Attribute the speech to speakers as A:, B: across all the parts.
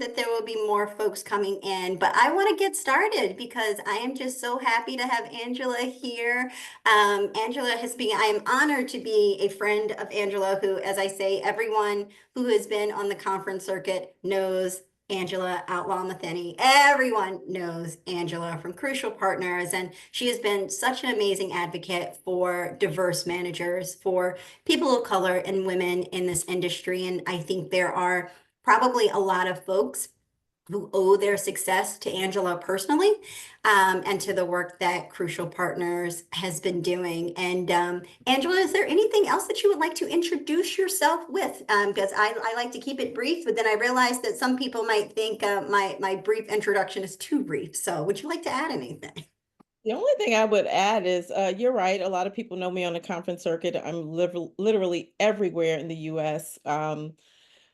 A: that there will be more folks coming in, but I want to get started because I am just so happy to have Angela here. Angela I am honored to be a friend of Angela, who, as I say, everyone who has been on the conference circuit knows Angela Outlaw-Matheny. Everyone knows Angela from Crewcial Partners, and she has been such an amazing advocate for diverse managers, for people of color and women in this industry. And I think there are probably a lot of folks who owe their success to Angela personally, and to the work that Crewcial Partners has been doing. And Angela, is there anything else that you would like to introduce yourself with? Because I like to keep it brief, but then I realize that some people might think my brief introduction is too brief. So would you like to add anything?
B: The only thing I would add is you're right. A lot of people know me on the conference circuit. I'm literally everywhere in the US,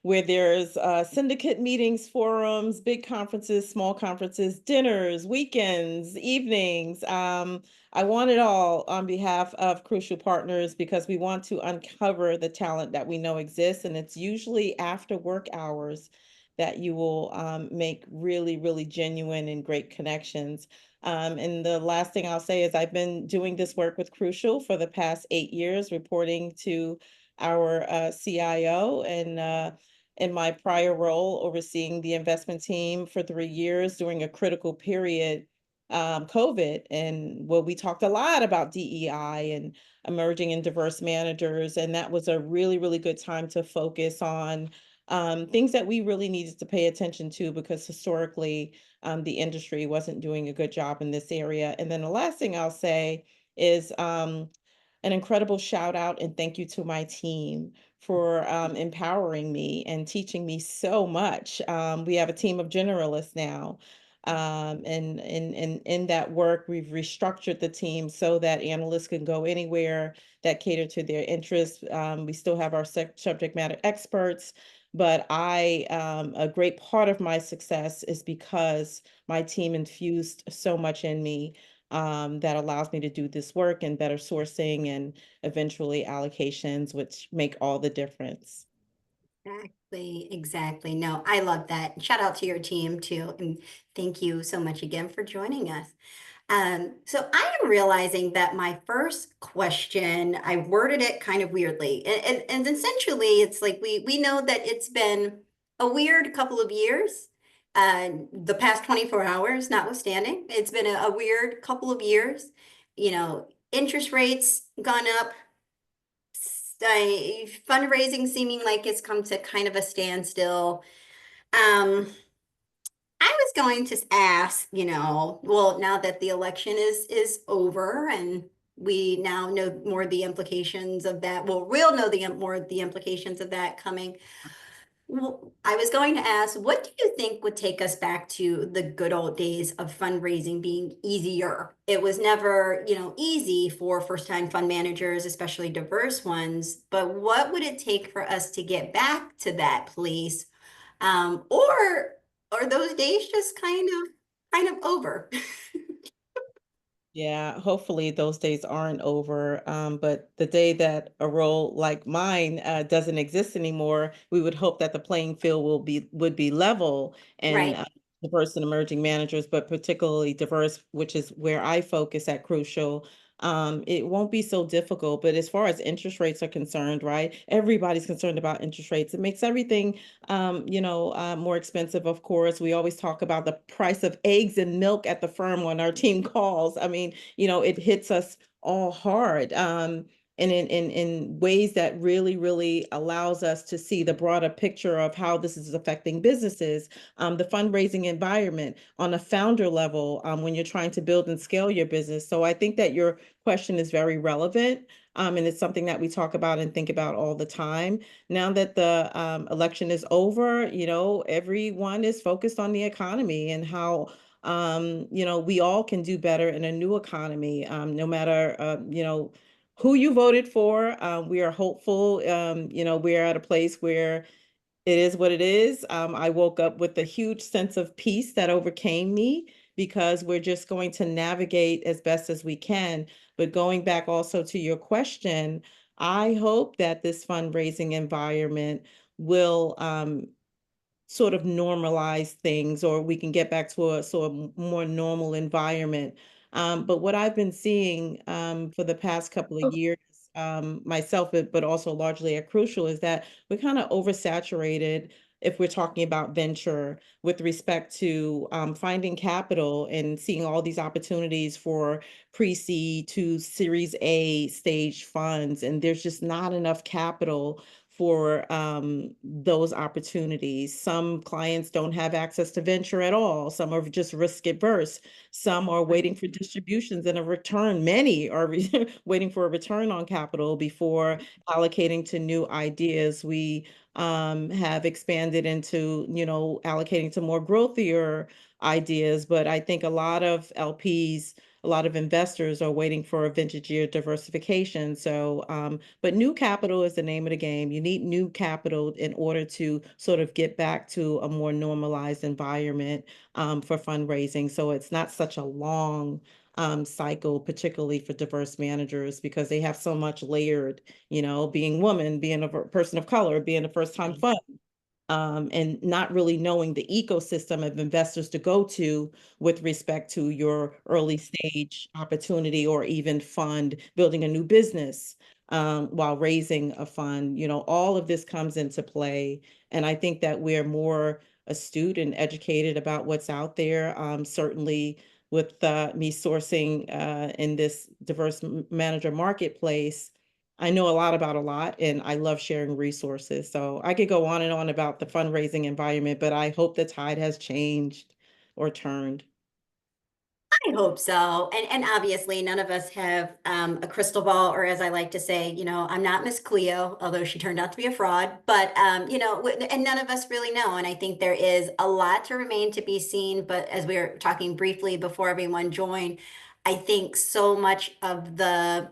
B: where there's syndicate meetings, forums, big conferences, small conferences, dinners, weekends, evenings. I want it all on behalf of Crucial Partners because we want to uncover the talent that we know exists. And it's usually after work hours that you will make really, really genuine and great connections. And the last thing I'll say is I've been doing this work with Crucial for the past 8 years, reporting to our CIO, and in my prior role overseeing the investment team for 3 years during a critical period, COVID. And well, we talked a lot about DEI and emerging and diverse managers. And that was a really, really good time to focus on things that we really needed to pay attention to because historically the industry wasn't doing a good job in this area. And then the last thing I'll say is an incredible shout out and thank you to my team for empowering me and teaching me so much. We have a team of generalists now. And in that work, we've restructured the team so that analysts can go anywhere that cater to their interests. We still have our subject matter experts, but a great part of my success is because my team infused so much in me that allows me to do this work and better sourcing and eventually allocations, which make all the difference.
A: Exactly, exactly. No, I love that. Shout out to your team too, and thank you so much again for joining us. So I am realizing that my first question, I worded it kind of weirdly. And essentially it's like we know that it's been a weird couple of years. The past 24 hours notwithstanding, it's been a weird couple of years. Interest rates gone up, fundraising seeming like it's come to kind of a standstill. Um, I was going to ask, well, now that the election is over and we now know more of the implications of that. Well, we'll know more of the implications of that coming. Well, I was going to ask, what do you think would take us back to the good old days of fundraising being easier? It was never, easy for first-time fund managers, especially diverse ones. But what would it take for us to get back to that place? Or are those days just kind of over?
B: Yeah, hopefully those days aren't over. But the day that a role like mine doesn't exist anymore, we would hope that the playing field would be level and
A: Right.
B: diverse and emerging managers, but particularly diverse, which is where I focus at Crucial. It won't be so difficult. But as far as interest rates are concerned, right? Everybody's concerned about interest rates. It makes everything more expensive, of course. We always talk about the price of eggs and milk at the firm when our team calls. I mean, it hits us all hard. And in ways that really, really allows us to see the broader picture of how this is affecting businesses, the fundraising environment on a founder level, when you're trying to build and scale your business. So I think that your question is very relevant. And it's something that we talk about and think about all the time. Now that the election is over, everyone is focused on the economy and how, we all can do better in a new economy, no matter, who you voted for. We are hopeful. We're at a place where it is what it is. I woke up with a huge sense of peace that overcame me because we're just going to navigate as best as we can. But going back also to your question, I hope that this fundraising environment will sort of normalize things, or we can get back to a sort of more normal environment. But what I've been seeing for the past couple of years, myself, but also largely at Crucial, is that we're kind of oversaturated if we're talking about venture with respect to finding capital and seeing all these opportunities for pre-seed to Series A stage funds. And there's just not enough capital for those opportunities. Some clients don't have access to venture at all. Some are just risk adverse. Some are waiting for distributions and a return. Many are waiting for a return on capital before allocating to new ideas. We have expanded into, allocating to more growthier ideas, but I think a lot of LPs, a lot of investors are waiting for a vintage year diversification. So, but new capital is the name of the game. You need new capital in order to sort of get back to a more normalized environment for fundraising. So it's not such a long cycle, particularly for diverse managers, because they have so much layered, being woman, being a person of color, being a first time fund, and not really knowing the ecosystem of investors to go to with respect to your early stage opportunity or even fund building a new business while raising a fund. All of this comes into play. And I think that we're more astute and educated about what's out there. Certainly with me sourcing in this diverse manager marketplace, I know a lot about a lot, and I love sharing resources. So I could go on and on about the fundraising environment, but I hope the tide has changed or turned.
A: I hope so. And obviously none of us have a crystal ball, or as I like to say, I'm not Miss Cleo, although she turned out to be a fraud. But and none of us really know. And I think there is a lot to remain to be seen. But as we were talking briefly before everyone joined, I think so much of the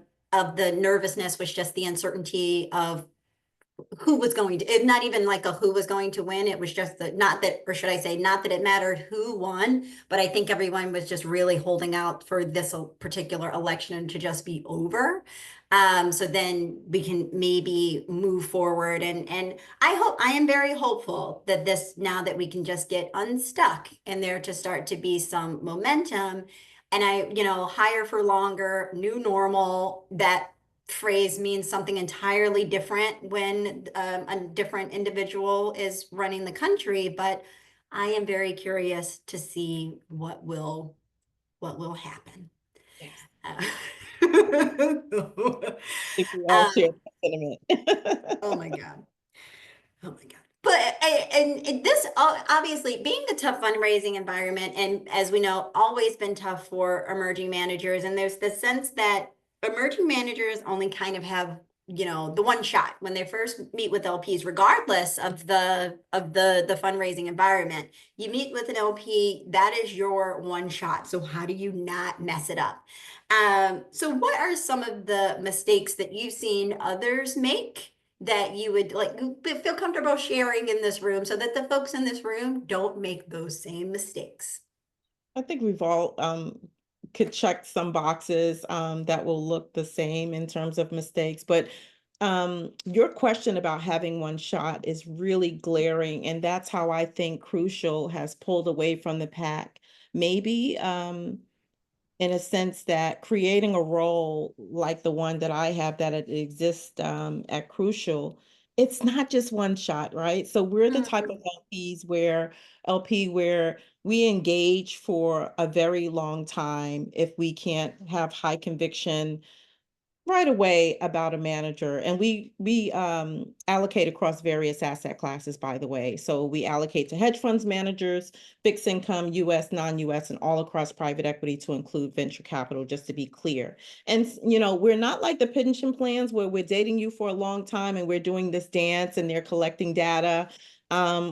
A: nervousness was just the uncertainty of who was going to, not even like a who was going to win. It was just that, not that, or should I say, not that it mattered who won, but I think everyone was just really holding out for this particular election to just be over. So then we can maybe move forward. And I am very hopeful that this, now that we can just get unstuck and there to start to be some momentum. And higher for longer, new normal, that phrase means something entirely different when a different individual is running the country. But I am very curious to see what will happen.
B: Yes.
A: Uh,
B: I think we all share
A: um,
B: that sentiment.
A: oh my God. Oh my God. But and this obviously being a tough fundraising environment, and as we know, always been tough for emerging managers. And there's the sense that emerging managers only kind of have, the one shot when they first meet with LPs, regardless of the fundraising environment. You meet with an LP, that is your one shot. So how do you not mess it up? So what are some of the mistakes that you've seen others make that you would like feel comfortable sharing in this room so that the folks in this room don't make those same mistakes?
B: I think we've all could check some boxes that will look the same in terms of mistakes. But your question about having one shot is really glaring, and that's how I think Crucial has pulled away from the pack. Maybe in a sense that creating a role like the one that I have that it exists at Crucial, it's not just one shot, right? So we're the type of
A: Mhm.
B: LP where we engage for a very long time if we can't have high conviction right away about a manager. And we allocate across various asset classes, by the way. So we allocate to hedge funds managers, fixed income, US, non-US, and all across private equity to include venture capital, just to be clear. And we're not like the pension plans where we're dating you for a long time and we're doing this dance and they're collecting data.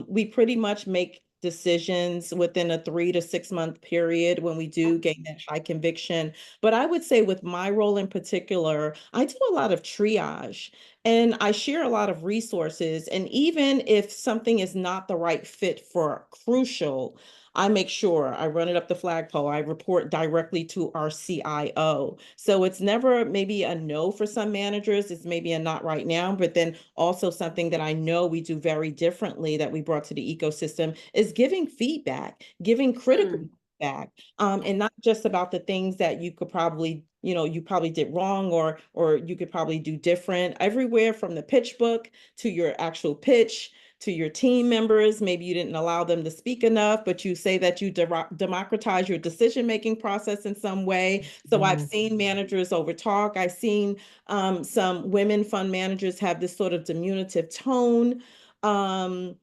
B: We pretty much make decisions within a 3 to 6 month period when we do gain that high conviction. But I would say with my role in particular, I do a lot of triage. And I share a lot of resources. And even if something is not the right fit for Crucial, I make sure I run it up the flagpole. I report directly to our CIO. So it's never maybe a no for some managers. It's maybe a not right now, but then also something that I know we do very differently that we brought to the ecosystem is giving feedback, giving critical
A: Mm,
B: feedback, and not just about the things that you could probably, you probably did wrong, or you could probably do different. Everywhere from the pitch book to your actual pitch to your team members. Maybe you didn't allow them to speak enough, but you say that you democratize your decision-making process in some way. So I've seen managers over talk. I've seen some women fund managers have this sort of diminutive tone. Um,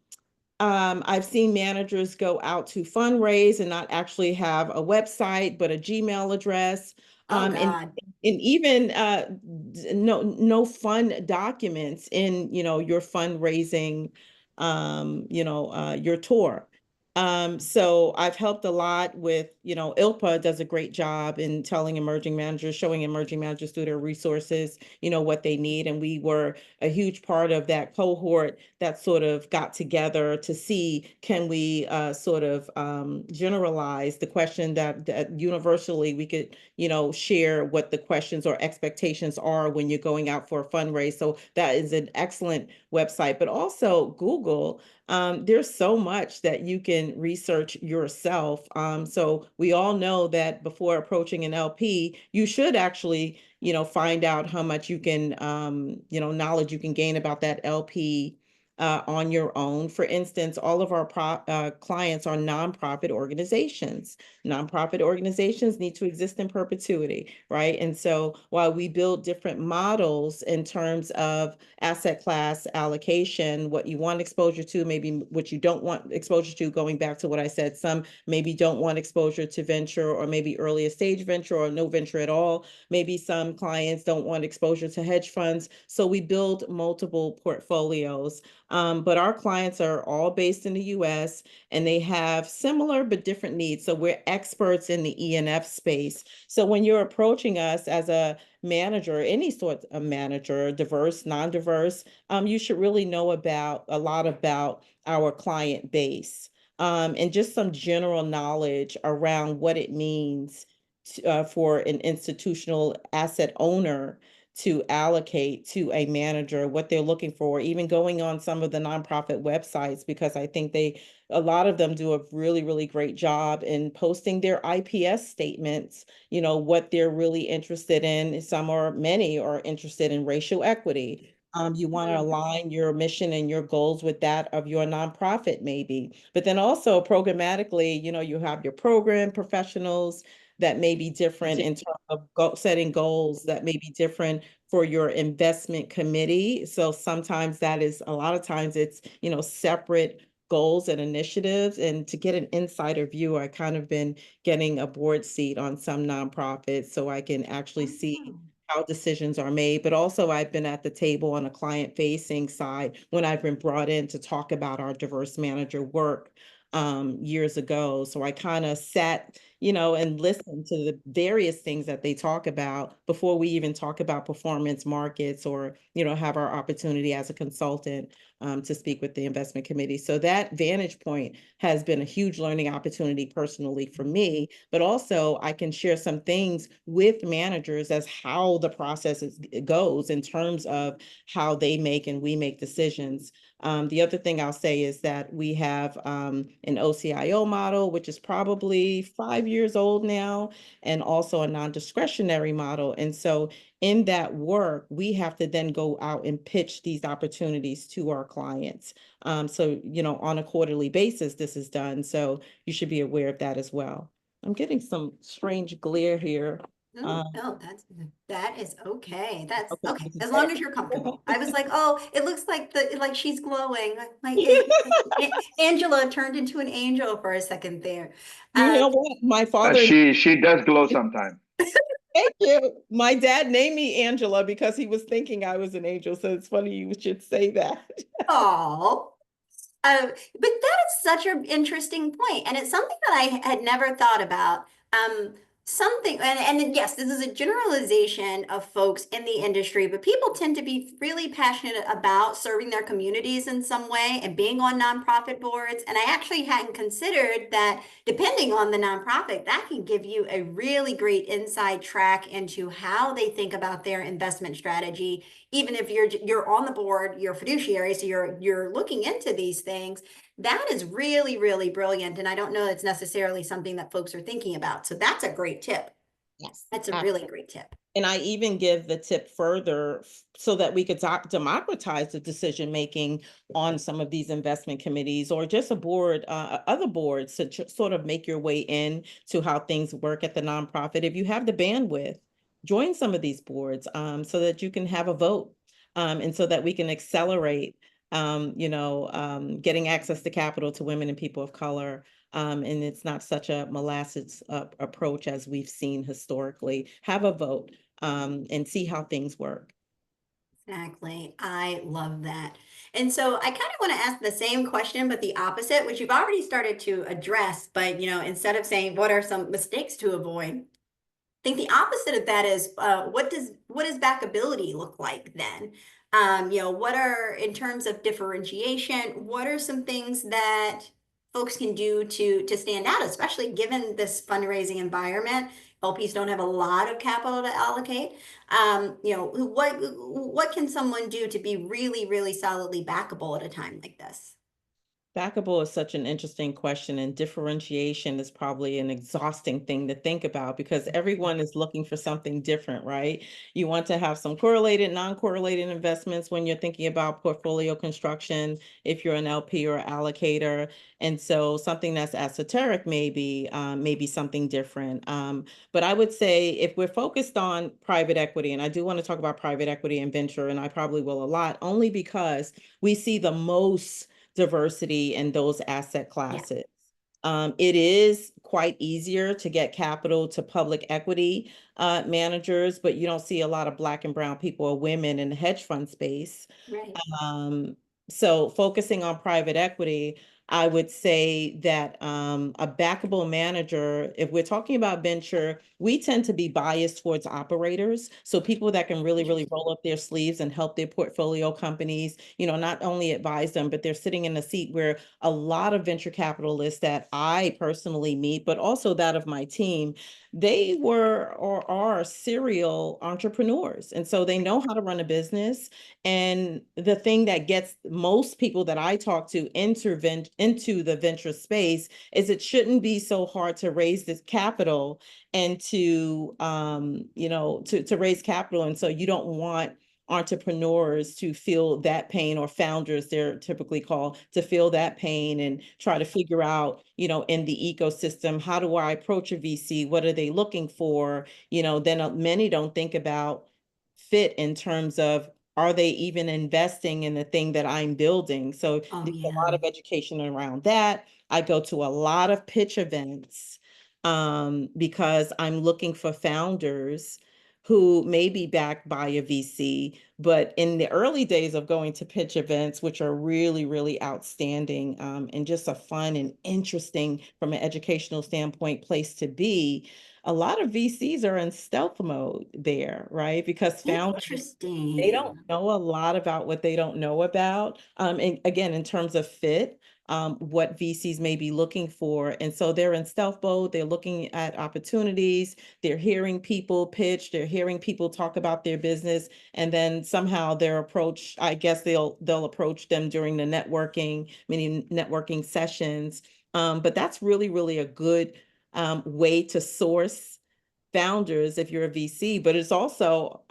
B: I've seen managers go out to fundraise and not actually have a website, but a Gmail address.
A: oh
B: And
A: God.
B: even no fund documents in your fundraising, your tour. So I've helped a lot with, ILPA does a great job in telling emerging managers, showing emerging managers through their resources, what they need. And we were a huge part of that cohort that sort of got together to see, can we sort of generalize the question that universally we could, share what the questions or expectations are when you're going out for a fundraise. So that is an excellent website. But also Google, there's so much that you can research yourself. So we all know that before approaching an LP, you should actually, find out how much you can, knowledge you can gain about that LP on your own. For instance, all of our clients are nonprofit organizations. Nonprofit organizations need to exist in perpetuity, right? And so while we build different models in terms of asset class allocation, what you want exposure to, maybe what you don't want exposure to, going back to what I said, some maybe don't want exposure to venture or maybe earlier stage venture or no venture at all. Maybe some clients don't want exposure to hedge funds. So we build multiple portfolios. But our clients are all based in the US and they have similar but different needs. So we're experts in the E&F space. So when you're approaching us as a manager, any sort of manager, diverse, non-diverse, you should really know about a lot about our client base, and just some general knowledge around what it means for an institutional asset owner to allocate to a manager, what they're looking for, even going on some of the nonprofit websites, because I think a lot of them do a really, really great job in posting their IPS statements, what they're really interested in. Many are interested in racial equity. You want to
A: Mm,
B: align your mission and your goals with that of your nonprofit, maybe. But then also programmatically, you have your program professionals that may be different in terms of setting goals, that may be different for your investment committee. So sometimes a lot of times it's, separate goals and initiatives. And to get an insider view, I kind of been getting a board seat on some nonprofits so I can actually see
A: oh,
B: how decisions are made. But also I've been at the table on a client facing side when I've been brought in to talk about our diverse manager work years ago. So I kind of sat, and listened to the various things that they talk about before we even talk about performance markets or, have our opportunity as a consultant to speak with the investment committee. So that vantage point has been a huge learning opportunity personally for me, but also I can share some things with managers as how the goes in terms of how they make and we make decisions. The other thing I'll say is that we have an OCIO model, which is probably 5 years old now, and also a non-discretionary model. And so in that work, we have to then go out and pitch these opportunities to our clients. So, on a quarterly basis, this is done. So you should be aware of that as well. I'm getting some strange glare here.
A: oh, no, that is okay. That's
B: Okay,
A: okay.
B: this is
A: As long
B: better.
A: as you're comfortable. I was like, oh, it looks like she's glowing. Angela turned into an angel for a second there.
B: You
A: Um,
B: know what? My
C: Uh,
B: father,
C: she she does glow sometime.
B: thank you. My dad named me Angela because he was thinking I was an angel. So it's funny you should say that.
A: oh. But that is such an interesting point, and it's something that I had never thought about. Something, and yes, this is a generalization of folks in the industry, but people tend to be really passionate about serving their communities in some way and being on nonprofit boards. And I actually hadn't considered that depending on the nonprofit, that can give you a really great inside track into how they think about their investment strategy. Even if you're on the board, you're fiduciary, so you're looking into these things. That is really, really brilliant. And I don't know it's necessarily something that folks are thinking about. So that's a great tip.
B: Yes.
A: That's a really great tip.
B: And I even give the tip further so that we could democratize the decision making on some of these investment committees or just a board, other boards to sort of make your way in to how things work at the nonprofit. If you have the bandwidth, join some of these boards so that you can have a vote and so that we can accelerate, getting access to capital to women and people of color. And it's not such a molasses approach as we've seen historically. Have a vote and see how things work.
A: Exactly. I love that. And so I kind of want to ask the same question, but the opposite, which you've already started to address. But, instead of saying what are some mistakes to avoid, think the opposite of that is what does backability look like then? What are in terms of differentiation, what are some things that folks can do to stand out, especially given this fundraising environment? LPs don't have a lot of capital to allocate. What can someone do to be really, really solidly backable at a time like this?
B: Backable is such an interesting question, and differentiation is probably an exhausting thing to think about because everyone is looking for something different, right? You want to have some correlated, non-correlated investments when you're thinking about portfolio construction, if you're an LP or allocator. And so something that's esoteric maybe something different. But I would say if we're focused on private equity, and I do want to talk about private equity and venture, and I probably will a lot, only because we see the most diversity in those asset
A: Yeah,
B: classes. It is quite easier to get capital to public equity managers, but you don't see a lot of Black and brown people or women in the hedge fund space.
A: right.
B: Um, so focusing on private equity, I would say that a backable manager, if we're talking about venture, we tend to be biased towards operators. So people that can really, really
A: Interesting.
B: roll up their sleeves and help their portfolio companies, not only advise them, but they're sitting in a seat where a lot of venture capitalists that I personally meet, but also that of my team, they were or are serial entrepreneurs. And so they know how to run a business. And the thing that gets most people that I talk to into the venture space is it shouldn't be so hard to raise this capital and to raise capital. And so you don't want entrepreneurs to feel that pain, or founders they're typically called, to feel that pain and try to figure out, in the ecosystem, how do I approach a VC? What are they looking for? Then many don't think about fit in terms of, are they even investing in the thing that I'm building? So
A: Oh,
B: there's a lot
A: yeah.
B: of education around that. I go to a lot of pitch events because I'm looking for founders who may be backed by a VC, but in the early days of going to pitch events, which are really, really outstanding and just a fun and interesting from an educational standpoint place to be, a lot of VCs are in stealth mode there, right? Because founders, they don't
A: Interesting.
B: know a lot about what they don't know about. And again, in terms of fit, what VCs may be looking for. And so they're in stealth mode, they're looking at opportunities, they're hearing people pitch, they're hearing people talk about their business, and then somehow their approach, I guess they'll approach them during the many networking sessions. But that's really, really a good way to source founders if you're a VC, but it's also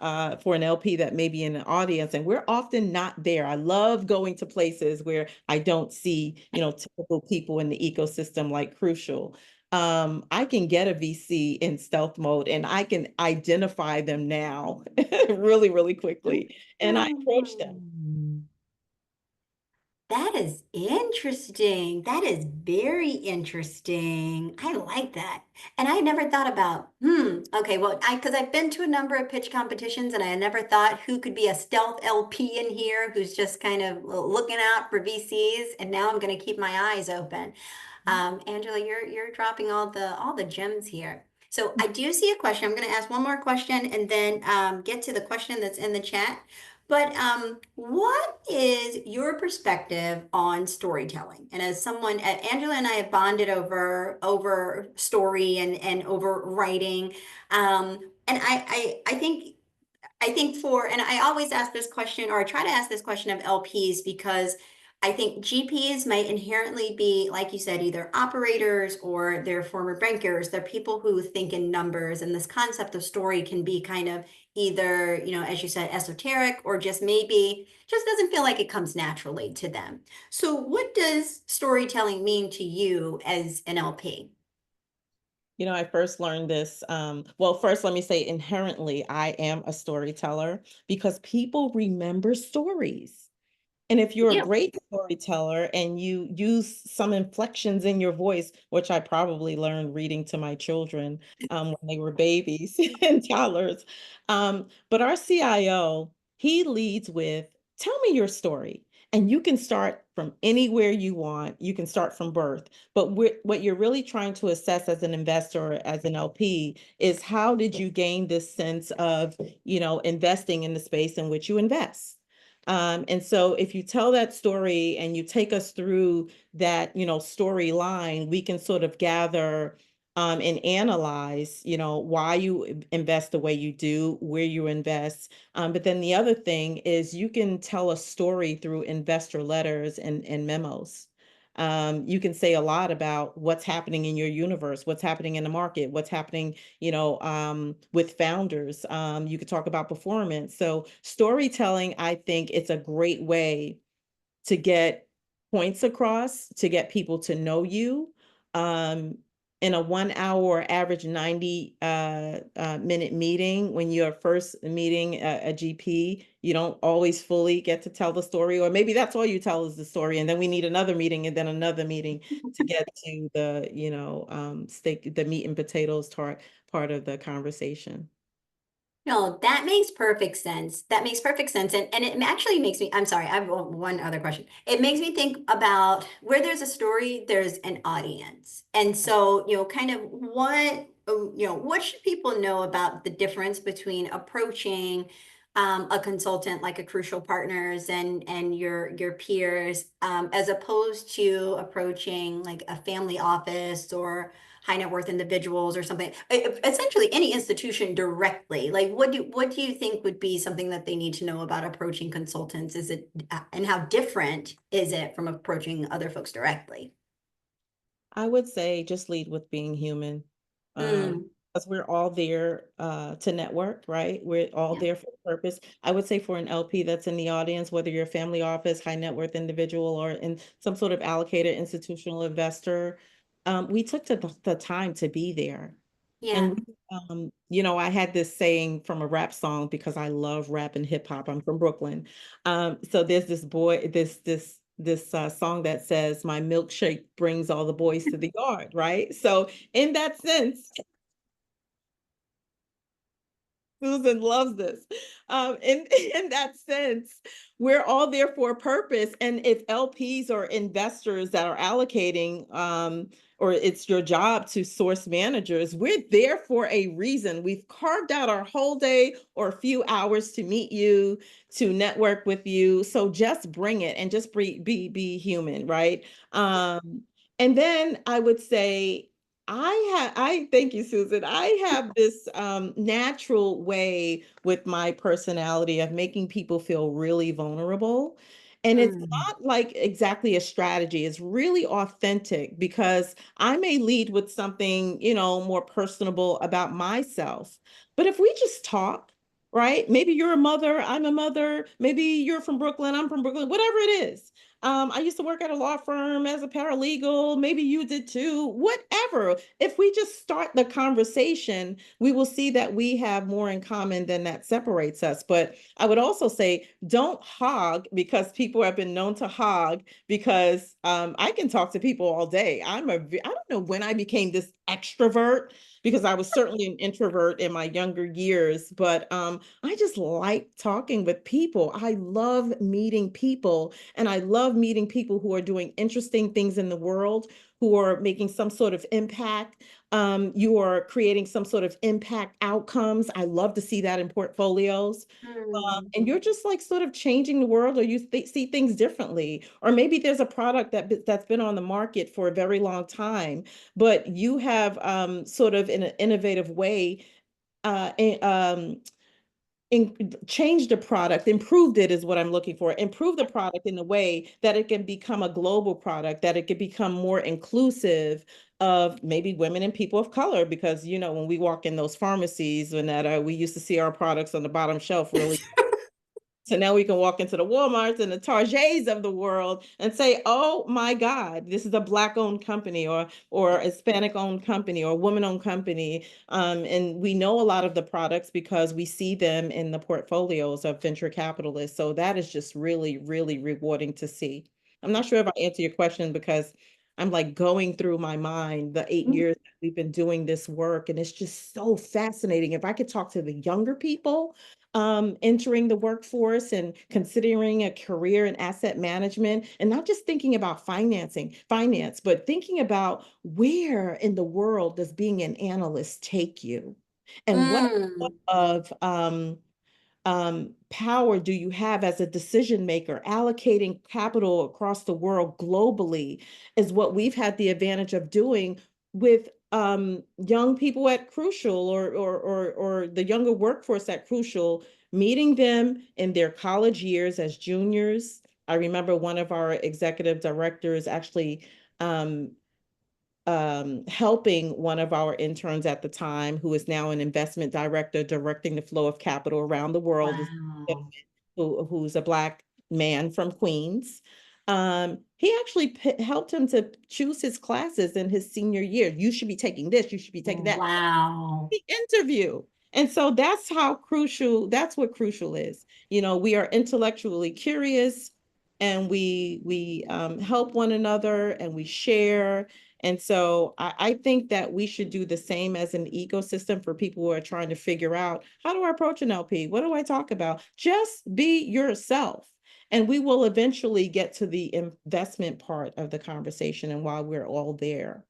B: for an LP that may be in the audience. And we're often not there. I love going to places where I don't see, typical people in the ecosystem like Crucial. I can get a VC in stealth mode and I can identify them now really, really quickly. And I approach them.
A: Hmm. That is interesting. That is very interesting. I like that. And I never thought about, okay, well, because I've been to a number of pitch competitions and I never thought who could be a stealth LP in here who's just kind of looking out for VCs. And now I'm going to keep my eyes open. Angela, you're dropping all the gems here. So I do see a question. I'm going to ask one more question and then get to the question that's in the chat. But what is your perspective on storytelling? And as someone, Angela and I have bonded over story and over writing. And I think and I always ask this question, or I try to ask this question of LPs because I think GPs might inherently be, like you said, either operators or they're former bankers. They're people who think in numbers, and this concept of story can be kind of either, as you said, esoteric or just maybe just doesn't feel like it comes naturally to them. So, what does storytelling mean to you as an LP?
B: I first learned this. Well, first, let me say inherently, I am a storyteller because people remember stories. And if you're a
A: Yeah.
B: great storyteller and you use some inflections in your voice, which I probably learned reading to my children when they were babies and toddlers, but our CIO, he leads with, tell me your story. And you can start from anywhere you want. You can start from birth. But what you're really trying to assess as an investor, or as an LP, is how did you gain this sense of, investing in the space in which you invest? And so if you tell that story and you take us through that, storyline, we can sort of gather and analyze, why you invest the way you do, where you invest. But then the other thing is you can tell a story through investor letters and memos. You can say a lot about what's happening in your universe, what's happening in the market, what's happening, with founders. You could talk about performance. So storytelling, I think it's a great way to get points across, to get people to know you. Um, in a 1 hour average 90 minute meeting, when you're first meeting a GP, you don't always fully get to tell the story, or maybe that's all you tell is the story. And then we need another meeting and then another meeting to get to the, steak, the meat and potatoes part of the conversation.
A: No, that makes perfect sense. That makes perfect sense. And it actually makes me, I'm sorry, I have one other question. It makes me think about where there's a story, there's an audience. And so, kind of what should people know about the difference between approaching a consultant like a Crucial Partners and your peers, as opposed to approaching like a family office or high net worth individuals or something, essentially any institution directly. Like what do you think would be something that they need to know about approaching consultants? Is it and how different is it from approaching other folks directly?
B: I would say just lead with being human.
A: Mm,
B: Because we're all there to network, right? We're all
A: yeah,
B: there for a purpose. I would say for an LP that's in the audience, whether you're a family office, high net worth individual, or in some sort of allocated institutional investor, we took the time to be there.
A: yeah.
B: And I had this saying from a rap song because I love rap and hip hop. I'm from Brooklyn. So there's this boy, this song that says, "My milkshake brings all the boys to the yard," right? So in that sense, Susan loves this. In in that sense, we're all there for a purpose. And if LPs or investors that are allocating, or it's your job to source managers, we're there for a reason. We've carved out our whole day or a few hours to meet you, to network with you. So just bring it and just be human, right? And then I would say I thank you, Susan. I have this natural way with my personality of making people feel really vulnerable. And it's
A: Mm,
B: not like exactly a strategy. It's really authentic because I may lead with something, more personable about myself. But if we just talk, right? Maybe you're a mother, I'm a mother, maybe you're from Brooklyn, I'm from Brooklyn, whatever it is. I used to work at a law firm as a paralegal. Maybe you did too. Whatever. If we just start the conversation, we will see that we have more in common than that separates us. But I would also say don't hog, because people have been known to hog, because I can talk to people all day. I don't know when I became this extrovert, because I was certainly an introvert in my younger years, but I just like talking with people. I love meeting people, and I love meeting people who are doing interesting things in the world, who are making some sort of impact. You are creating some sort of impact outcomes. I love to see that in portfolios.
A: Mm.
B: And you're just like sort of changing the world, or you see things differently. Or maybe there's a product that's been on the market for a very long time, but you have sort of in an innovative way uh, in, um, changed the product, improved it is what I'm looking for, improve the product in a way that it can become a global product, that it can become more inclusive of maybe women and people of color. Because, you know, when we walk in those pharmacies, Vonetta, we used to see our products on the bottom shelf really. So now we can walk into the Walmarts and the Targets of the world and say, "Oh my God, this is a Black-owned company, or a Hispanic-owned company, or a woman-owned company." And we know a lot of the products because we see them in the portfolios of venture capitalists. So that is just really, really rewarding to see. I'm not sure if I answer your question, because I'm like going through my mind the 8 years that we've been doing this work, and it's just so fascinating. If I could talk to the younger people entering the workforce and considering a career in asset management, and not just thinking about finance, but thinking about where in the world does being an analyst take you, and what
A: Mm.
B: of power do you have as a decision maker? Allocating capital across the world globally is what we've had the advantage of doing with young people at Crucial, or the younger workforce at Crucial, meeting them in their college years as juniors. I remember one of our executive directors actually um, helping one of our interns at the time, who is now an investment director directing the flow of capital around the world, is
A: Wow.
B: who's a Black man from Queens. He actually helped him to choose his classes in his senior year. You should be taking this, you should be taking that.
A: Wow.
B: The interview. And so that's what Crucial is. You know, we are intellectually curious, and we help one another, and we share. And so I think that we should do the same as an ecosystem for people who are trying to figure out, how do I approach an LP? What do I talk about? Just be yourself. And we will eventually get to the investment part of the conversation, and while we're all there.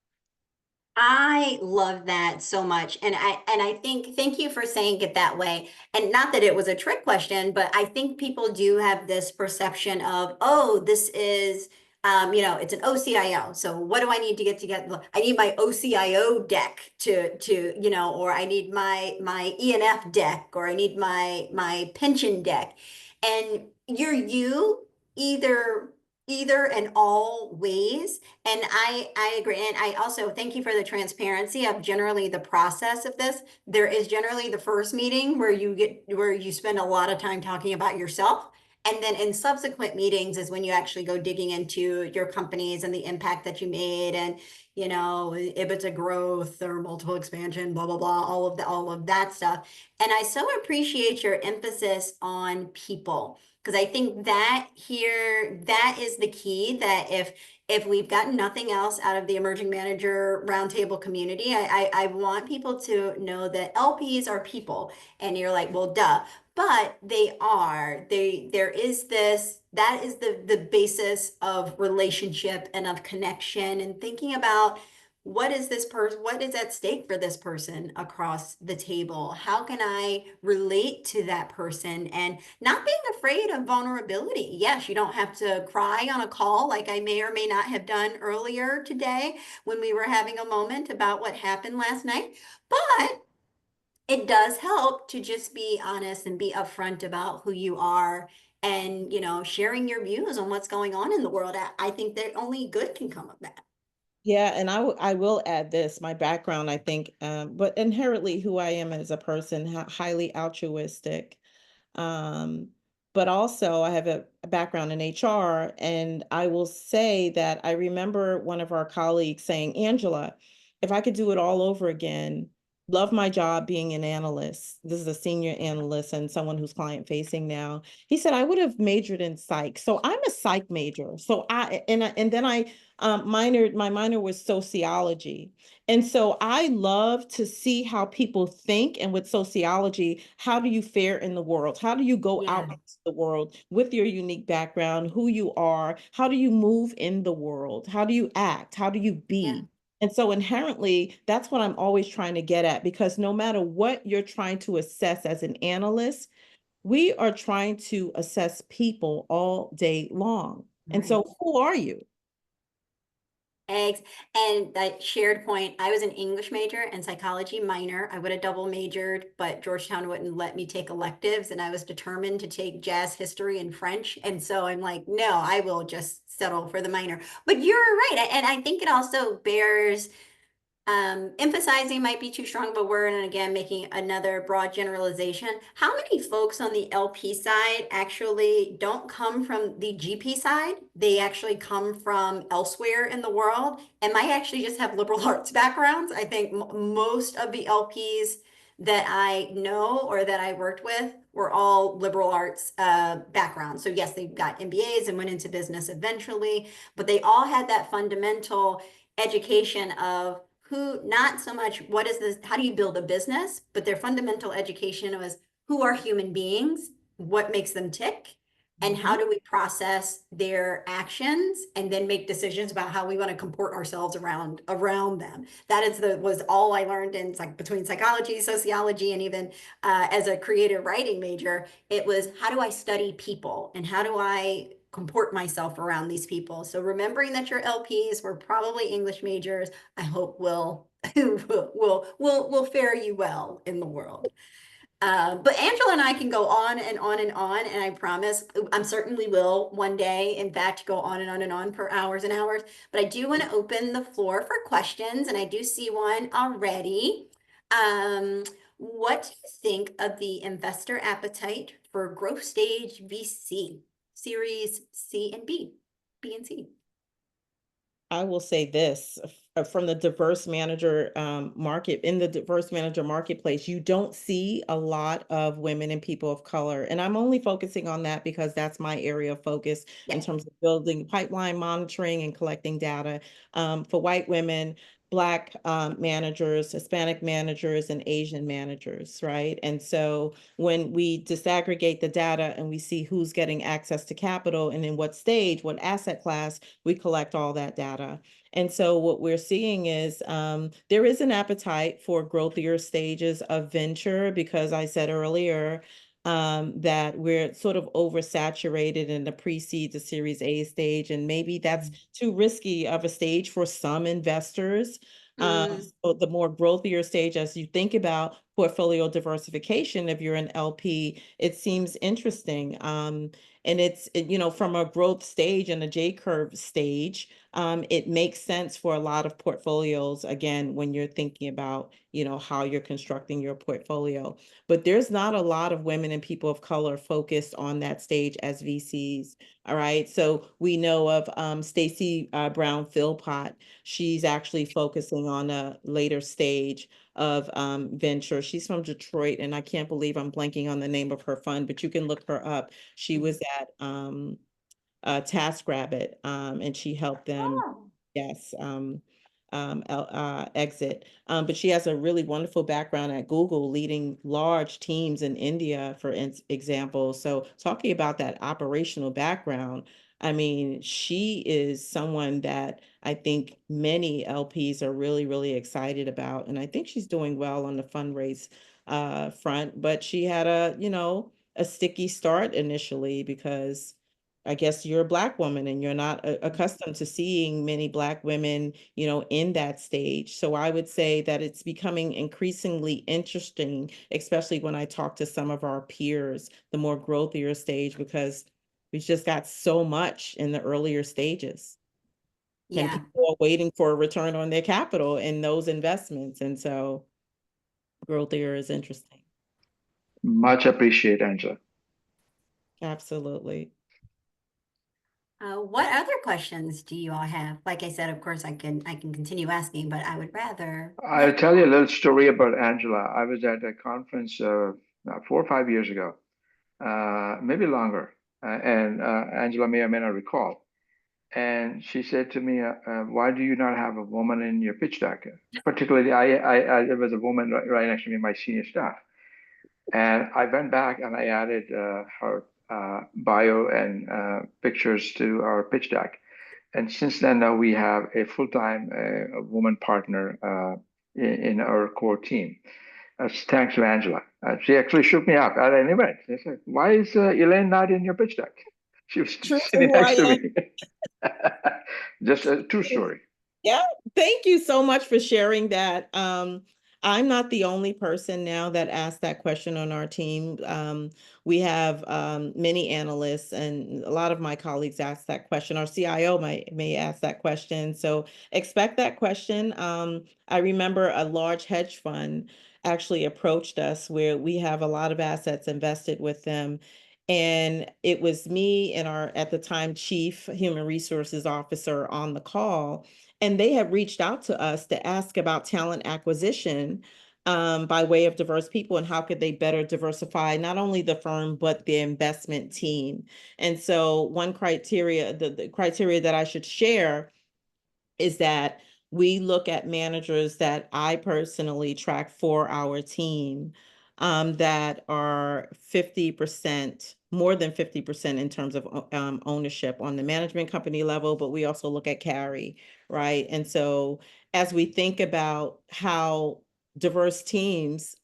A: I love that so much. And I think thank you for saying it that way. And not that it was a trick question, but I think people do have this perception of, oh, this is it's an OCIO. So what do I need to get together? I need my OCIO deck or I need my ENF deck, or I need my pension deck. And you're you either and all ways. And I agree. And I also thank you for the transparency of generally the process of this. There is generally the first meeting where you spend a lot of time talking about yourself. And then in subsequent meetings is when you actually go digging into your companies and the impact that you made, and if it's a growth or multiple expansion, blah blah blah, all of that stuff. And I so appreciate your emphasis on people, because I think that is the key. That if we've gotten nothing else out of the emerging manager roundtable community, I want people to know that LPs are people. And you're like, well, duh. But there is this, that is the basis of relationship and of connection, and thinking about what is at stake for this person across the table? How can I relate to that person? And not being afraid of vulnerability. Yes, you don't have to cry on a call like I may or may not have done earlier today when we were having a moment about what happened last night. But it does help to just be honest and be upfront about who you are, and sharing your views on what's going on in the world. I think that only good can come of that.
B: Yeah, and I will add this, my background, I think, but inherently who I am as a person, highly altruistic. Um, but also I have a background in HR, and I will say that I remember one of our colleagues saying, "Angela, if I could do it all over again, love my job being an analyst. This is a senior analyst and someone who's client facing now. He said I would have majored in psych. So I'm a psych major. So and then I minored, my minor was sociology. And so I love to see how people think, and with sociology, how do you fare in the world? How do you go out
A: Yeah,
B: into the world with your unique background, who you are? How do you move in the world? How do you act? How do you
A: yeah,
B: be? And so inherently, that's what I'm always trying to get at, because no matter what you're trying to assess as an analyst, we are trying to assess people all day long. And
A: right.
B: so who are you?
A: Eggs. And that shared point, I was an English major and psychology minor. I would have double majored, but Georgetown wouldn't let me take electives, and I was determined to take jazz history and French. And so I'm like, no, I will just settle for the minor. But you're right. And I think it also bears emphasizing might be too strong of a word, and again, making another broad generalization. How many folks on the LP side actually don't come from the GP side? They actually come from elsewhere in the world and might actually just have liberal arts backgrounds. I think most of the LPs that I know or that I worked with were all liberal arts backgrounds. So yes, they got MBAs and went into business eventually, but they all had that fundamental education of who, not so much what is this, how do you build a business, but their fundamental education was who are human beings, what makes them tick, and how
B: Mhm.
A: do we process their actions and then make decisions about how we want to comport ourselves around them. That is the was all I learned in like between psychology, sociology, and even as a creative writing major. It was how do I study people and how do I comport myself around these people. So remembering that your LPs were probably English majors, I hope will will fare you well in the world. But Angela and I can go on and on and on, and I promise I'm certainly will one day, in fact, go on and on and on for hours and hours. But I do want to open the floor for questions, and I do see one already. Um, what do you think of the investor appetite for growth stage VC, Series C and B, B and C?
B: I will say this from the diverse manager market, in the diverse manager marketplace, you don't see a lot of women and people of color. And I'm only focusing on that because that's my area of focus in
A: Yeah.
B: terms of building pipeline monitoring and collecting data for white women, Black managers, Hispanic managers, and Asian managers, right? And so when we disaggregate the data and we see who's getting access to capital and in what stage, what asset class, we collect all that data. And so what we're seeing is there is an appetite for growthier stages of venture, because I said earlier that we're sort of oversaturated in the pre-seed to Series A stage, and maybe that's too risky of a stage for some investors.
A: Mm,
B: So the more growthier stage, as you think about portfolio diversification, if you're an LP, it seems interesting. And from a growth stage and a J curve stage, it makes sense for a lot of portfolios, again, when you're thinking about, how you're constructing your portfolio. But there's not a lot of women and people of color focused on that stage as VCs. All right. So we know of Stacey Brown Philpott. She's actually focusing on a later stage of venture. She's from Detroit, and I can't believe I'm blanking on the name of her fund, but you can look her up. She
A: mm.
B: was at TaskRabbit, and she helped them,
A: Oh.
B: yes, exit. But she has a really wonderful background at Google, leading large teams in India, for example. So talking about that operational background, I mean, she is someone that I think many LPs are really, really excited about. And I think she's doing well on the fundraise front, but she had a sticky start initially because I guess you're a Black woman and you're not accustomed to seeing many Black women, in that stage. So I would say that it's becoming increasingly interesting, especially when I talk to some of our peers, the more growthier stage, because we've just got so much in the earlier stages. And
A: Yeah.
B: people are waiting for a return on their capital in those investments. And so growthier is interesting.
C: Much appreciate, Angela.
B: Absolutely.
A: What other questions do you all have? Like I said, of course, I can continue asking, but I would rather
C: I'll
A: let
C: tell you a little story about Angela. I was at a conference 4 or 5 years ago, maybe longer, and Angela may or may not recall. And she said to me, "Why do you not have a woman in your pitch deck?" Particularly, there was a woman right next to me, my senior staff, and I went back and I added her bio and pictures to our pitch deck. And since then, now we have a full-time woman partner in our core team. Thanks to Angela. She actually shook me up at an event. She said, "Why is Elaine not in your pitch deck?" She was
B: True to
C: sitting
B: who I
C: next to
B: am.
C: me. Just a true story.
B: Yeah, thank you so much for sharing that. I'm not the only person now that asked that question on our team. We have many analysts, and a lot of my colleagues ask that question. Our CIO may ask that question, so expect that question. I remember a large hedge fund actually approached us where we have a lot of assets invested with them. And it was me and our, at the time, chief human resources officer on the call, and they have reached out to us to ask about talent acquisition by way of diverse people and how could they better diversify not only the firm, but the investment team. And so one criteria, the criteria that I should share is that we look at managers that I personally track for our team that are 50%, more than 50% in terms of ownership on the management company level, but we also look at carry, right? And so as we think about how diverse teams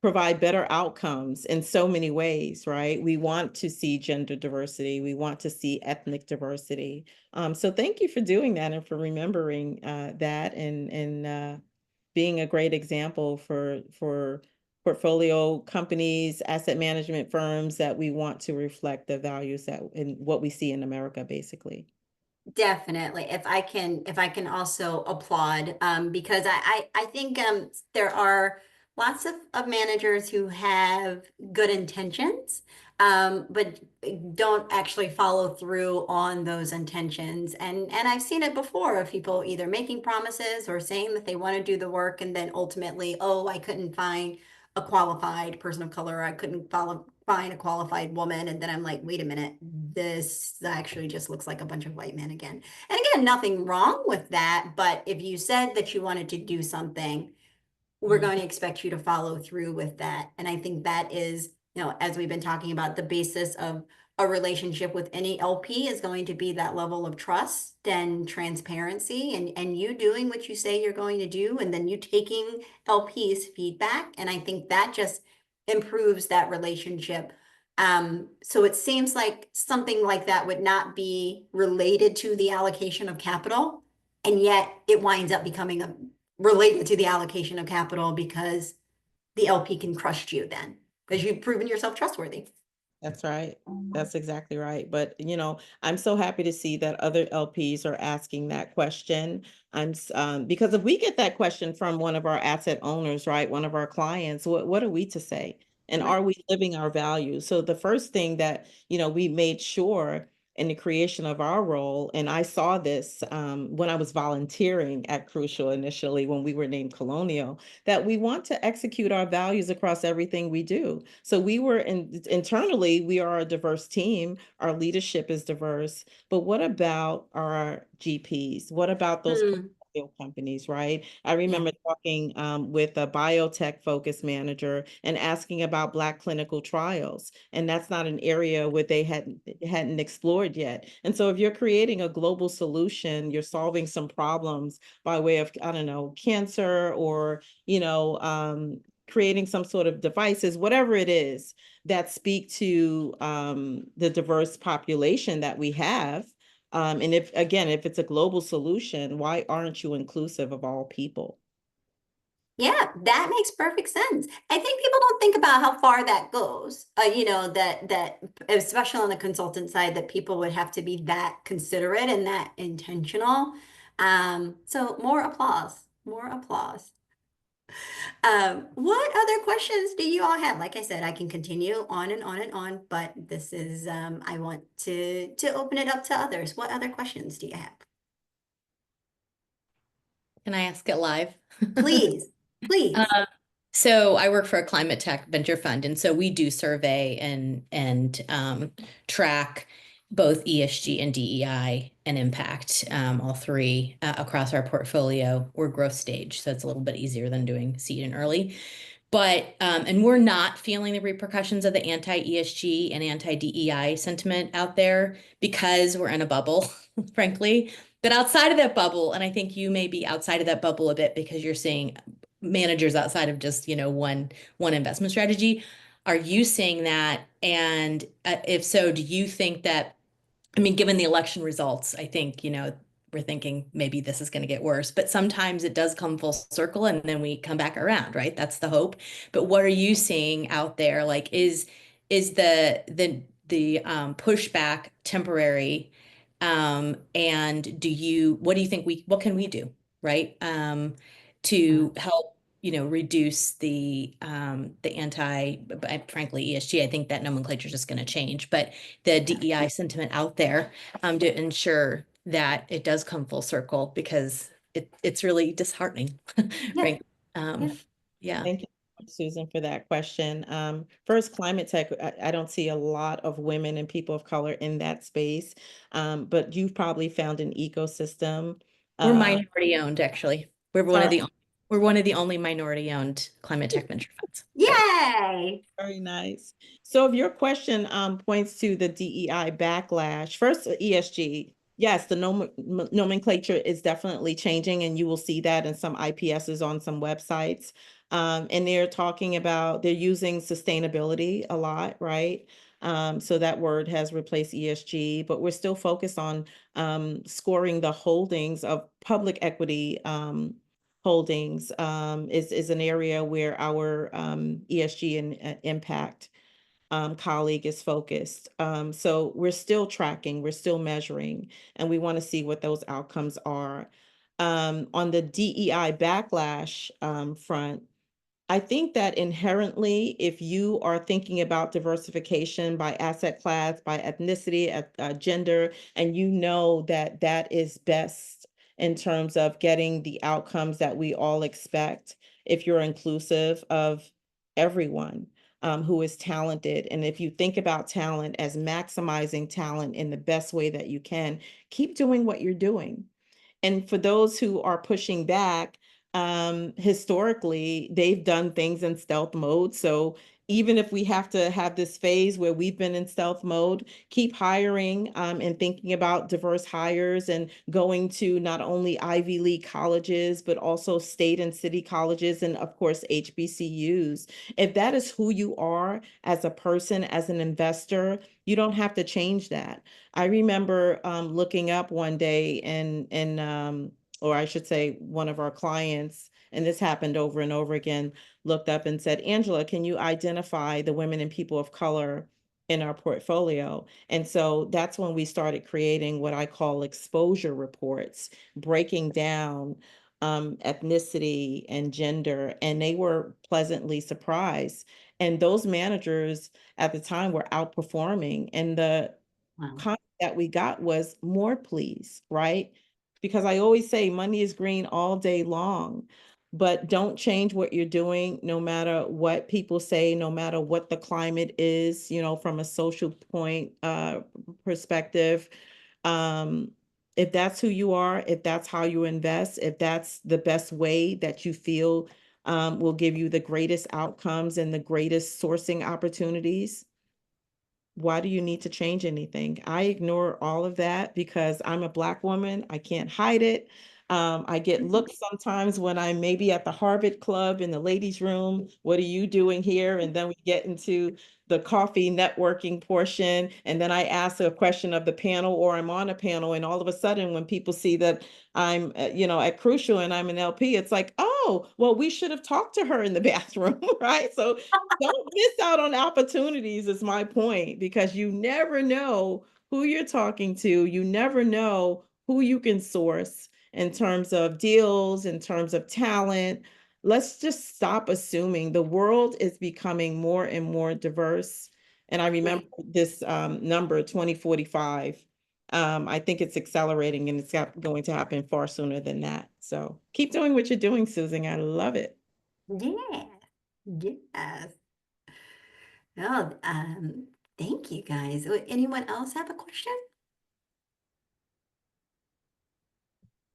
B: provide better outcomes in so many ways, right? We want to see gender diversity. We want to see ethnic diversity. So thank you for doing that and for remembering that and being a great example for portfolio companies, asset management firms that we want to reflect the values that in what we see in America, basically.
A: Definitely. If I can also applaud, because I think there are lots of managers who have good intentions, but don't actually follow through on those intentions. And I've seen it before of people either making promises or saying that they want to do the work, and then ultimately, oh, I couldn't find a qualified person of color, or I couldn't find a qualified woman. And then I'm like, wait a minute, this actually just looks like a bunch of white men again. And again, nothing wrong with that. But if you said that you wanted to do something, we're
B: Mhm.
A: going to expect you to follow through with that. And I think that is, as we've been talking about, the basis of a relationship with any LP is going to be that level of trust and transparency, and you doing what you say you're going to do, and then you taking LP's feedback. And I think that just improves that relationship. So it seems like something like that would not be related to the allocation of capital, and yet it winds up becoming related to the allocation of capital because the LP can crush you then because you've proven yourself trustworthy.
B: That's right. That's exactly right. But, I'm so happy to see that other LPs are asking that question. Because if we get that question from one of our asset owners, right, one of our clients, what are we to say? And
A: Right.
B: are we living our values? So the first thing that, we made sure in the creation of our role, and I saw this when I was volunteering at Crucial initially when we were named Colonial, that we want to execute our values across everything we do. So we were internally, we are a diverse team. Our leadership is diverse. But what about our GPs? What about those
A: Hmm.
B: portfolio companies, right? I
A: Yeah.
B: remember talking with a biotech focus manager and asking about Black clinical trials. And that's not an area where they hadn't explored yet. And so if you're creating a global solution, you're solving some problems by way of, I don't know, cancer or creating some sort of devices, whatever it is that speak to the diverse population that we have. And if it's a global solution, why aren't you inclusive of all people?
A: Yeah, that makes perfect sense. I think people don't think about how far that goes. That especially on the consultant side, that people would have to be that considerate and that intentional. So more applause, more applause. What other questions do you all have? Like I said, I can continue on and on and on, but this is I want to open it up to others. What other questions do you have?
D: Can I ask it live?
A: Please, please.
D: So I work for a climate tech venture fund, and so we do survey and track both ESG and DEI and impact, all three across our portfolio. We're growth stage, so it's a little bit easier than doing seed and early. But and we're not feeling the repercussions of the anti-ESG and anti-DEI sentiment out there because we're in a bubble, frankly. But outside of that bubble, and I think you may be outside of that bubble a bit because you're seeing managers outside of just, one investment strategy. Are you seeing that? And if so, do you think that, I mean, given the election results, I think, we're thinking maybe this is going to get worse, but sometimes it does come full circle and then we come back around, right? That's the hope. But what are you seeing out there? Like, is the pushback temporary? And what do you think what can we do, right? To help, reduce the frankly, ESG. I think that nomenclature is just going to change, but the DEI sentiment out there, to ensure that it does come full circle because it's really disheartening,
A: Yeah,
D: right?
A: yeah.
D: Yeah.
B: Thank you, Susan, for that question. First, climate tech, I don't see a lot of women and people of color in that space, but you've probably found an ecosystem.
D: We're minority owned, actually.
B: Sorry.
D: We're one of the only minority owned climate tech venture funds.
A: Yay!
B: Very nice. So if your question points to the DEI backlash, first ESG, yes, the nomenclature is definitely changing, and you will see that in some IPSs on some websites. And they're using sustainability a lot, right? So that word has replaced ESG, but we're still focused on scoring the holdings of public equity holdings is an area where our ESG and impact colleague is focused. So we're still tracking, we're still measuring, and we want to see what those outcomes are. On the DEI backlash front, I think that inherently, if you are thinking about diversification by asset class, by ethnicity, gender, and you know that that is best in terms of getting the outcomes that we all expect, if you're inclusive of everyone who is talented, and if you think about talent as maximizing talent in the best way that you can, keep doing what you're doing. And for those who are pushing back, historically, they've done things in stealth mode. So even if we have to have this phase where we've been in stealth mode, keep hiring and thinking about diverse hires and going to not only Ivy League colleges, but also state and city colleges, and of course, HBCUs. If that is who you are as a person, as an investor, you don't have to change that. I remember looking up one day or I should say one of our clients, and this happened over and over again, looked up and said, Angela, can you identify the women and people of color in our portfolio? And so that's when we started creating what I call exposure reports, breaking down ethnicity and gender, and they were pleasantly surprised. And those managers at the time were outperforming, and the
A: Wow.
B: comment that we got was more, please, right? Because I always say money is green all day long, but don't change what you're doing, no matter what people say, no matter what the climate is, from a social point perspective. Um, if that's who you are, if that's how you invest, if that's the best way that you feel will give you the greatest outcomes and the greatest sourcing opportunities, why do you need to change anything? I ignore all of that because I'm a Black woman. I can't hide it. I get looked sometimes when I'm maybe at the Harvard Club in the ladies' room. What are you doing here? And then we get into the coffee networking portion. And then I ask a question of the panel, or I'm on a panel. And all of a sudden, when people see that I'm, at Crucial and I'm an LP, it's like, oh, well, we should have talked to her in the bathroom, right? So don't miss out on opportunities is my point, because you never know who you're talking to. You never know who you can source in terms of deals, in terms of talent. let's just stop assuming. The world is becoming more and more diverse. And I remember this number 2045. I think it's accelerating and it's going to happen far sooner than that. So keep doing what you're doing, Susan. I love it.
A: Yeah. Yes. Oh, thank you guys. Anyone else have a question?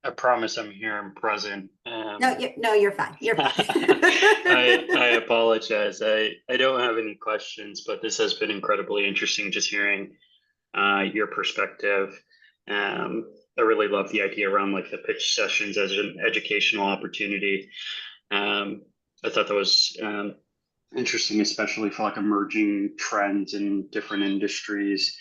E: I promise I'm here and present.
A: No, you're fine. You're fine.
E: I apologize. I don't have any questions, but this has been incredibly interesting just hearing your perspective. I really love the idea around like the pitch sessions as an educational opportunity. I thought that was interesting, especially for like emerging trends in different industries.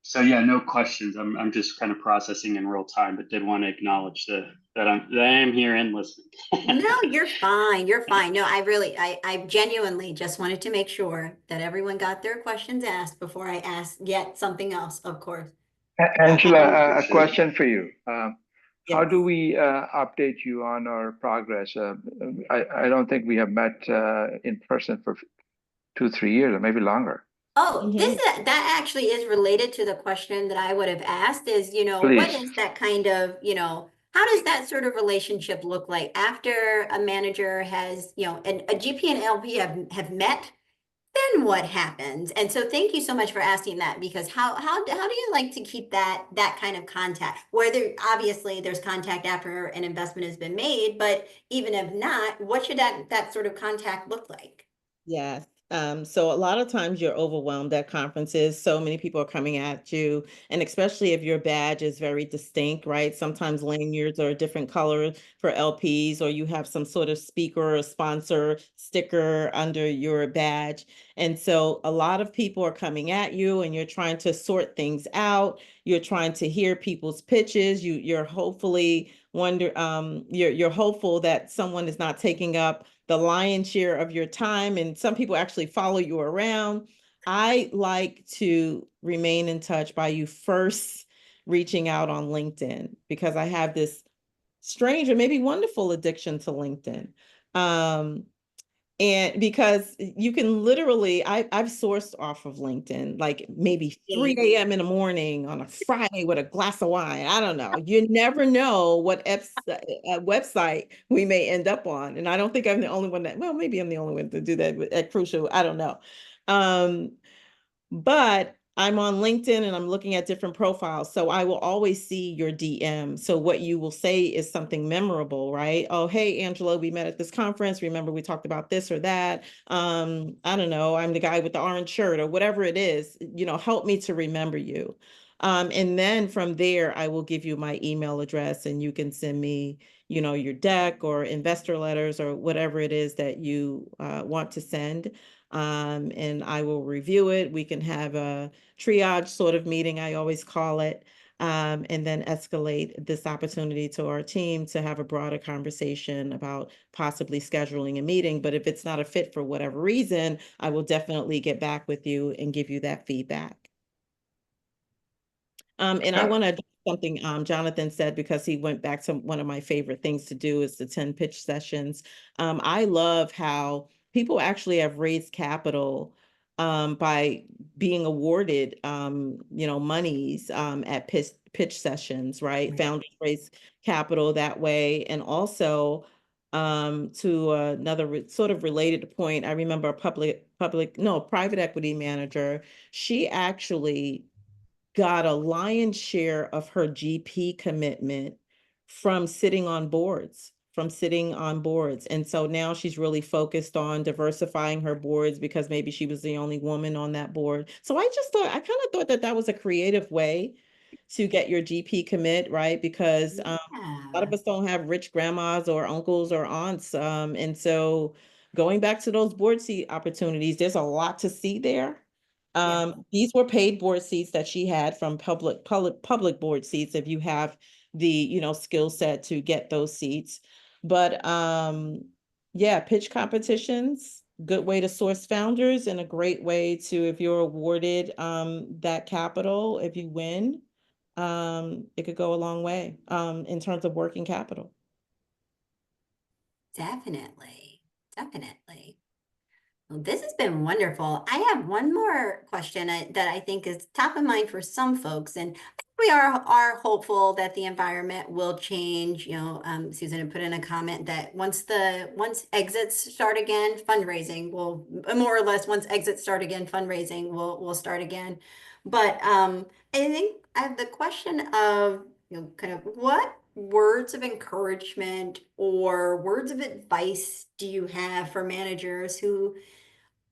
E: So yeah, no questions. I'm just kind of processing in real time, but did want to acknowledge that I am here and listening.
A: No, you're fine. You're fine. No, I genuinely just wanted to make sure that everyone got their questions asked before I ask yet something else, of course.
C: Angela, a question for you. How
B: Yes.
C: do we update you on our progress? I don't think we have met in person for 2, 3 years, or maybe longer.
A: Oh,
B: Mhm.
A: that actually is related to the question that I would have asked is, what
C: Please.
A: is that kind of, how does that sort of relationship look like after a manager has, and a GP and LP have met? Then what happens? And so thank you so much for asking that, because how do you like to keep that kind of contact? Where there obviously there's contact after an investment has been made, but even if not, what should that sort of contact look like?
B: Yes. So a lot of times you're overwhelmed at conferences. So many people are coming at you, and especially if your badge is very distinct, right? Sometimes lanyards are a different color for LPs, or you have some sort of speaker or sponsor sticker under your badge. And so a lot of people are coming at you, and you're trying to sort things out. You're trying to hear people's pitches. You're hopefully you're hopeful that someone is not taking up the lion's share of your time, and some people actually follow you around. I like to remain in touch by you first reaching out on LinkedIn, because I have this strange or maybe wonderful addiction to LinkedIn. And because you can literally, I've sourced off of LinkedIn, like maybe 3 a.m. in the morning on a Friday with a glass of wine. I don't know. You never know what website we may end up on. And I don't think I'm the only one well, maybe I'm the only one to do that at Crucial. I don't know. But I'm on LinkedIn and I'm looking at different profiles. So I will always see your DM. So what you will say is something memorable, right? Oh, hey, Angela, we met at this conference. Remember we talked about this or that. I don't know, I'm the guy with the orange shirt or whatever it is, help me to remember you. And then from there, I will give you my email address and you can send me, your deck or investor letters or whatever it is that you want to send. And I will review it. We can have a triage sort of meeting, I always call it, and then escalate this opportunity to our team to have a broader conversation about possibly scheduling a meeting. But if it's not a fit for whatever reason, I will definitely get back with you and give you that feedback. And I want to do something Jonathan said, because he went back to one of my favorite things to do is the 10 pitch sessions. I love how people actually have raised capital by being awarded, monies at pitch sessions, right?
A: Right.
B: Founders raise capital that way. And also to another sort of related point, I remember a private equity manager. She actually got a lion's share of her GP commitment from sitting on boards, And so now she's really focused on diversifying her boards because maybe she was the only woman on that board. So I kind of thought that was a creative way to get your GP commit, right? Because a lot of
A: Yeah.
B: us don't have rich grandmas or uncles or aunts. And so going back to those board seat opportunities, there's a lot to see there.
A: Yeah.
B: These were paid board seats that she had from public board seats if you have the, skill set to get those seats. But yeah, pitch competitions, good way to source founders and a great way to, if you're awarded that capital, if you win, it could go a long way in terms of working capital.
A: Definitely. Definitely. Well, this has been wonderful. I have one more question that I think is top of mind for some folks, and we are hopeful that the environment will change. Susan had put in a comment that once exits start again, fundraising will more or less once exits start again, fundraising will start again. But I think I have the question of kind of what words of encouragement or words of advice do you have for managers who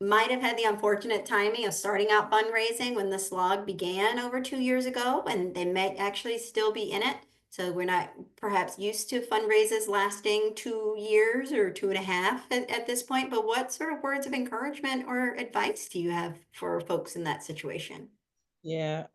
A: might have had the unfortunate timing of starting out fundraising when the slog began over 2 years ago, and they may actually still be in it. So we're not perhaps used to fundraisers lasting 2 years or 2.5 at this point, but what sort of words of encouragement or advice do you have for folks in that situation?
B: Yeah.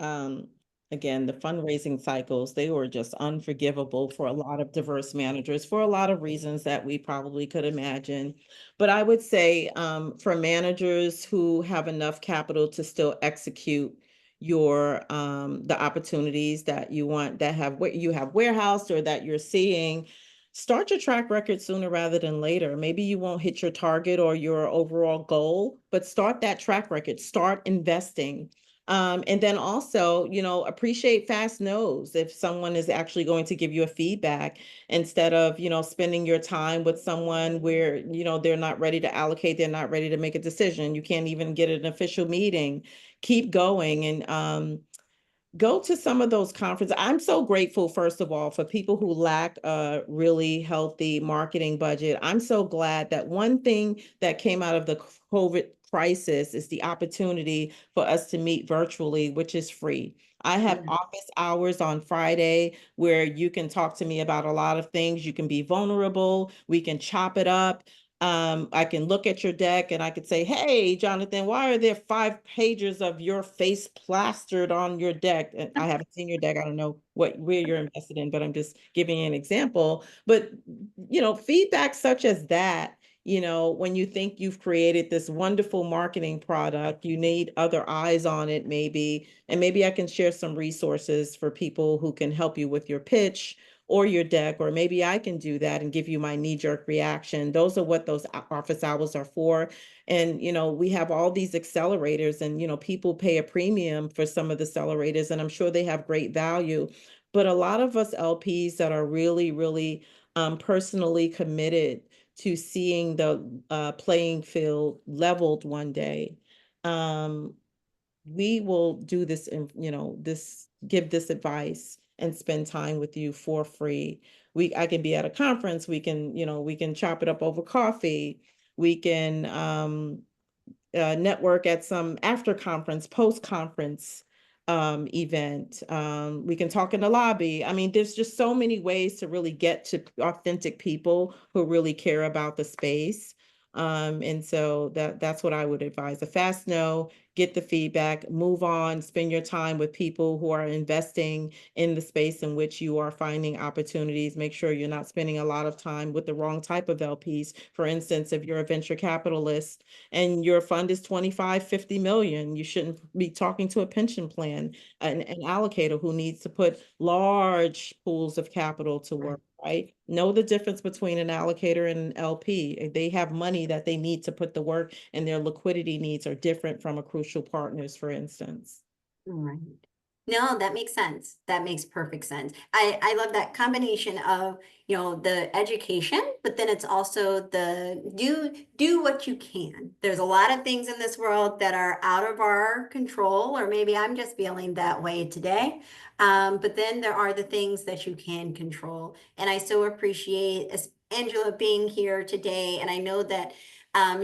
B: Again, the fundraising cycles, they were just unforgivable for a lot of diverse managers for a lot of reasons that we probably could imagine. But I would say for managers who have enough capital to still execute your the opportunities that you want, that have what you have warehoused or that you're seeing, start your track record sooner rather than later. Maybe you won't hit your target or your overall goal, but start that track record, start investing. And then also, appreciate fast no's if someone is actually going to give you a feedback instead of, spending your time with someone where, they're not ready to allocate, they're not ready to make a decision. You can't even get an official meeting. Keep going and go to some of those conferences. I'm so grateful, first of all, for people who lack a really healthy marketing budget. I'm so glad that one thing that came out of the COVID crisis is the opportunity for us to meet virtually, which is free. I have
A: Mhm.
B: office hours on Friday where you can talk to me about a lot of things. You can be vulnerable. We can chop it up. I can look at your deck and I could say, hey, Jonathan, why are there 5 pages of your face plastered on your deck? And I haven't seen your deck. I don't know where you're invested in, but I'm just giving you an example. But, feedback such as that, when you think you've created this wonderful marketing product, you need other eyes on it, maybe. And maybe I can share some resources for people who can help you with your pitch or your deck, or maybe I can do that and give you my knee-jerk reaction. Those are what those office hours are for. And, we have all these accelerators and, people pay a premium for some of the accelerators, and I'm sure they have great value. But a lot of us LPs that are really, really personally committed to seeing the playing field leveled one day, we will do this and give this advice and spend time with you for free. I can be at a conference, we can chop it up over coffee, we can network at some after conference, post conference event. We can talk in the lobby. I mean, there's just so many ways to really get to authentic people who really care about the space. And so that's what I would advise. A fast no, get the feedback, move on, spend your time with people who are investing in the space in which you are finding opportunities. Make sure you're not spending a lot of time with the wrong type of LPs. For instance, if you're a venture capitalist and your fund is 25, 50 million, you shouldn't be talking to a pension plan, an allocator who needs to put large pools of capital to work. Right? Know the difference between an allocator and an LP. They have money that they need to put the work, and their liquidity needs are different from a Crewcial Partners, for instance.
A: Right. No, that makes sense. That makes perfect sense. I love that combination of, the education, but then it's also the do what you can. There's a lot of things in this world that are out of our control, or maybe I'm just feeling that way today. But then there are the things that you can control. And I so appreciate Angela being here today. And I know that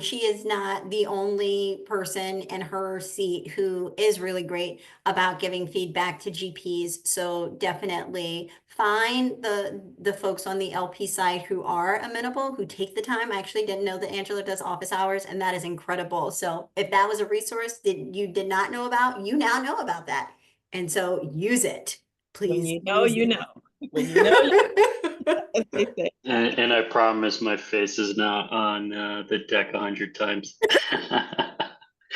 A: she is not the only person in her seat who is really great about giving feedback to GPs. So definitely find the folks on the LP side who are amenable, who take the time. I actually didn't know that Angela does office hours, and that is incredible. So if that was a resource that you did not know about, you now know about that. And so use it.
B: When
A: Please
B: you know,
A: use
B: you
A: it.
B: know. When you know, you know, as they say.
E: And I promise my face is not on the deck 100 times.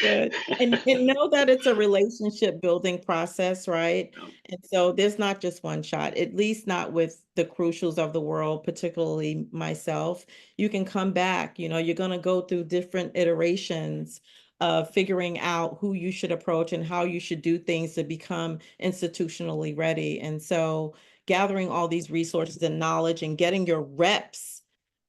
B: Good. And know that it's a relationship building process, right?
E: Yeah.
B: And so there's not just one shot, at least not with the crucials of the world, particularly myself. You can come back, you know, you're going to go through different iterations of figuring out who you should approach and how you should do things to become institutionally ready. And so gathering all these resources and knowledge and getting your reps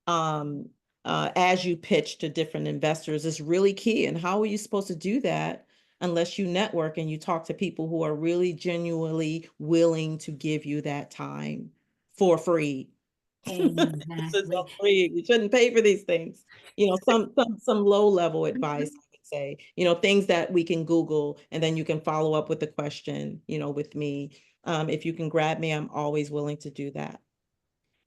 B: um, as you pitch to different investors is really key. And how are you supposed to do that unless you network and you talk to people who are really genuinely willing to give you that time for free? This is
A: Exactly.
B: all free. You shouldn't pay for these things. You know, some low level advice, I would say, you know, things that we can Google and then you can follow up with the question, you know, with me. If you can grab me, I'm always willing to do that.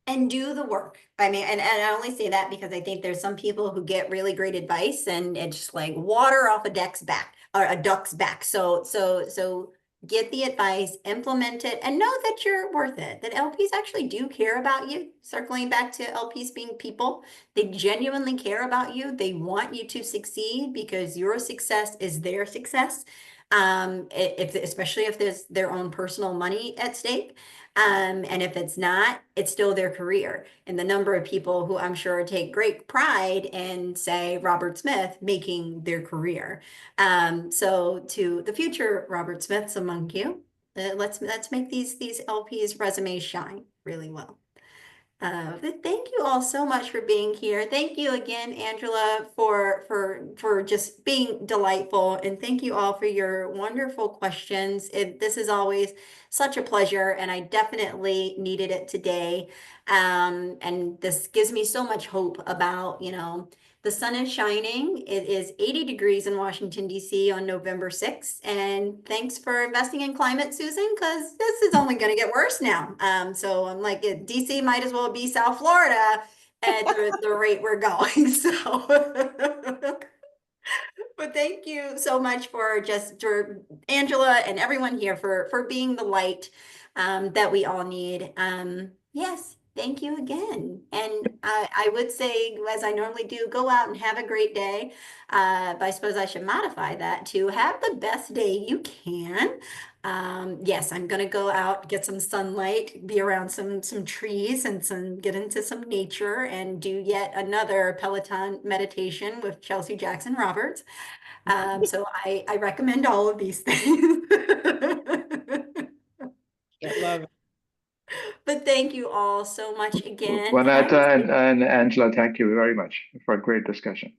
A: And do the work. I mean, and I only say that because I think there's some people who get really great advice and it's just like water off a duck's back or a duck's back. So get the advice, implement it, and know that you're worth it. That LPs actually do care about you. Circling back to LPs being people, they genuinely care about you. They want you to succeed because your success is their success. If especially if there's their own personal money at stake. And if it's not, it's still their career. And the number of people who I'm sure take great pride in, say, Robert Smith making their career. So to the future Robert Smiths among you, let's make these LPs resumes shine really well. But thank you all so much for being here. Thank you again, Angela, for just being delightful, and thank you all for your wonderful questions. This is always such a pleasure, and I definitely needed it today. And this gives me so much hope about, you know, the sun is shining. It is 80 degrees in Washington, D.C. on November 6th. And thanks for investing in climate, Susan, because this is only going to get worse now. So I'm like, D.C. might as well be South Florida at the rate we're going. So, but thank you so much for Angela and everyone here for being the light that we all need. Yes. Thank you again. And I would say, as I normally do, go out and have a great day. But I suppose I should modify that to have the best day you can. Yes, I'm gonna go out, get some sunlight, be around some trees and get into some nature and do yet another Peloton meditation with Chelsea Jackson Roberts. So I recommend all of these things.
B: I love it.
A: But thank you all so much again.
C: Vonetta and Angela, thank you very much for a great discussion.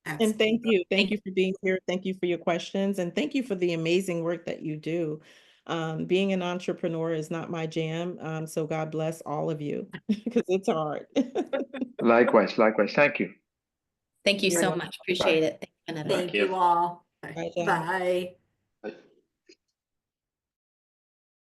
B: And thank you. Thank
D: Thank
B: you for being here. Thank you for your questions. And thank you for the amazing work that you do. Being an entrepreneur is not my jam. So God bless all of you because it's hard.
C: Likewise. Thank you.
D: Thank you
A: You're
D: so
A: welcome.
D: much. Appreciate it. Thank you, Vonetta.
A: Thank
E: you.
A: you all.
B: Bye, Jack.
A: Bye.